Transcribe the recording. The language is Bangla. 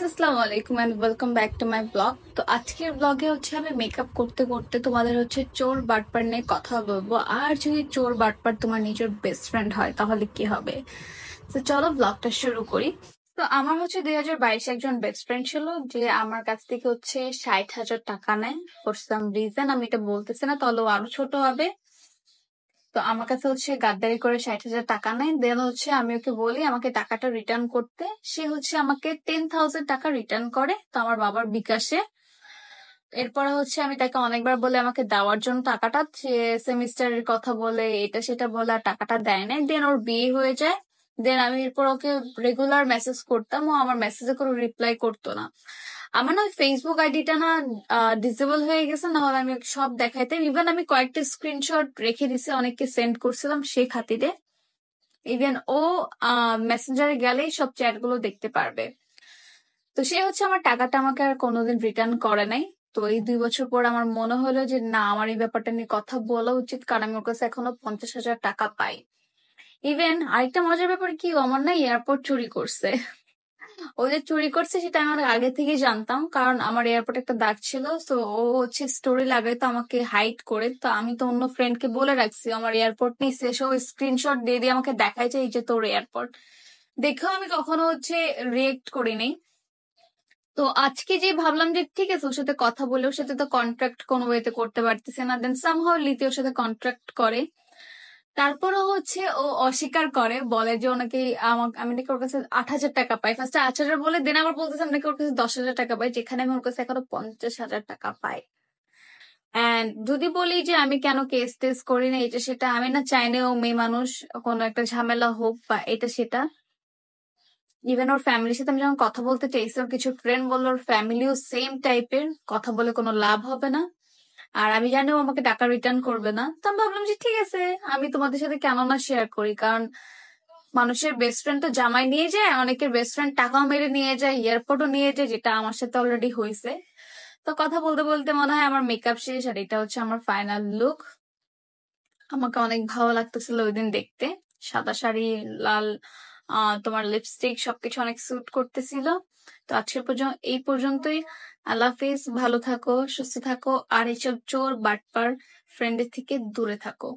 গাইস, আসসালামু আলাইকুম and welcome back to my blog. তো আজকের ব্লগে হচ্ছে আমি মেকআপ করতে করতে তোমাদের হচ্ছে চোর বাটপার নিয়ে কথা বলবো। আর যদি চোর বাটপার তোমার নিজের বেস্ট ফ্রেন্ড হয় তাহলে কি হবে? তো চলো ব্লগটা শুরু করি। তো আমার হচ্ছে 2022 একজন বেস্ট ফ্রেন্ড ছিল, যে আমার কাছ থেকে হচ্ছে 60,000 টাকা নেয় ফর সাম রিজন। আমি এটা বলতেছি না, তাহলে আরো ছোট হবে। তো আমার কাছে হচ্ছে গাদ্দারি করে 60,000 টাকা নেয়। দেন হচ্ছে আমি ওকে বলি আমাকে টাকাটা রিটার্ন করতে। সে হচ্ছে আমাকে 10,000 টাকা রিটার্ন করে, তো আমার বাবার বিকাশে। এরপরে হচ্ছে আমি তাকে অনেকবার বলে আমাকে দেওয়ার জন্য টাকাটা, সে সেমিস্টারের কথা বলে এটা সেটা বলে আর টাকাটা দেয় না। দেন ওর বিয়ে হয়ে যায়। দেন আমি এরপর ওকে রেগুলার মেসেজ করতাম, ও আমার মেসেজে কোনো রিপ্লাই করতো না। আমার না ফেসবুক আইডিটা না ডিসেবল হয়ে গেছে, না হলে আমি ওকে সব দেখাইতাম। ইভেন আমি কয়েকটা স্ক্রিনশট রেখে দিছি, অনেককে সেন্ড করছিলাম সে খাতিরে। ইভেন ও মেসেঞ্জারে গেলেই সব চ্যাট গুলো দেখতে পারবে। তো সে হচ্ছে আমার টাকাটা আমাকে আর কোনোদিন রিটার্ন করে নাই। তো এই 2 বছর পর আমার মনে হলো যে না, আমার এই ব্যাপারটা নিয়ে কথা বলা উচিত, কারণ আমি ওর কাছে এখনো 50,000 টাকা পাই। ইভেন আরেকটা মজার ব্যাপার কি, ও আমার না এয়ারপোর্ট চুরি করছে। ও যে চুরি করছে সেটা আমি অনেক আগে থেকেই জানতাম, কারণ আমার এয়ারপোর্টে একটা দাগ ছিল। তো ও হচ্ছে স্টোরি লাগাইতো আমাকে হাইড করে। তো আমি তো অন্য ফ্রেন্ডকে বলে রাখছি আমার এয়ারপোর্ট নিচ্ছে, সে স্ক্রিনশট দিয়ে দিয়ে আমাকে দেখাইছে এই যে তোর এয়ারপোর্ট। দেখেও আমি কখনো হচ্ছে রিয়েক্ট করিনি। তো আজকে যে ভাবলাম যে ঠিক আছে, ওর সাথে কথা বলে, ওর সাথে তো কন্ট্রাক্ট কোনো ওয়েতে করতে পারতেছে না। দেন সামহাও লিতি ওর সাথে কন্ট্রাক্ট করে। তারপরও হচ্ছে ও অস্বীকার করে, বলে যে ওনাকে আমাকে, আমি নাকি ওর কাছে 8,000 টাকা পাই। ফার্স্টে 8,000 বলে, দেন আবার বলতেছে আমি নাকি ওর কাছে 10,000 টাকা পাই, যেখানে আমি ওর কাছে এখনো 50,000 টাকা পাই। এন্ড যদি বলি যে আমি কেন কেস টেস করি না এটা সেটা, আমি না চাইলে ও মেয়ে মানুষ কোনো একটা ঝামেলা হোক বা এটা সেটা। ইভেন ওর ফ্যামিলির সাথে আমি যখন কথা বলতে চাইছি, ওর কিছু ফ্রেন্ড বললো ওর ফ্যামিলিও সেম টাইপের, কথা বলে কোনো লাভ হবে না। আর আমি জানি ও আমাকে টাকা রিটার্ন করবে না। তো আমি ভাবলাম যে ঠিক আছে, আমি তোমাদের সাথে কেন না শেয়ার করি। কারণ মানুষের বেস্ট ফ্রেন্ড তো জামাই নিয়ে যায়, অনেকের বেস্ট ফ্রেন্ড টাকাও মেরে নিয়ে যায়, এয়ারপোর্টও নিয়ে যায়, যেটা আমার সাথে অলরেডি হয়েছে। তো কথা বলতে বলতে মনে হয় আমার মেকআপ শেষ, আর এটা হচ্ছে আমার ফাইনাল লুক। আমাকে অনেক ভালো লাগতেছিল ওই দিন দেখতে। সাদা শাড়ি, লাল তোমার লিপস্টিক, সবকিছু অনেক স্যুট করতেছিল। তো আজকের পর্যন্ত এই পর্যন্তই। আল্লাহ হাফিজ, ভালো থাকো, সুস্থ থাকো, আর এইসব চোর বাটপার ফ্রেন্ডের থেকে দূরে থাকো।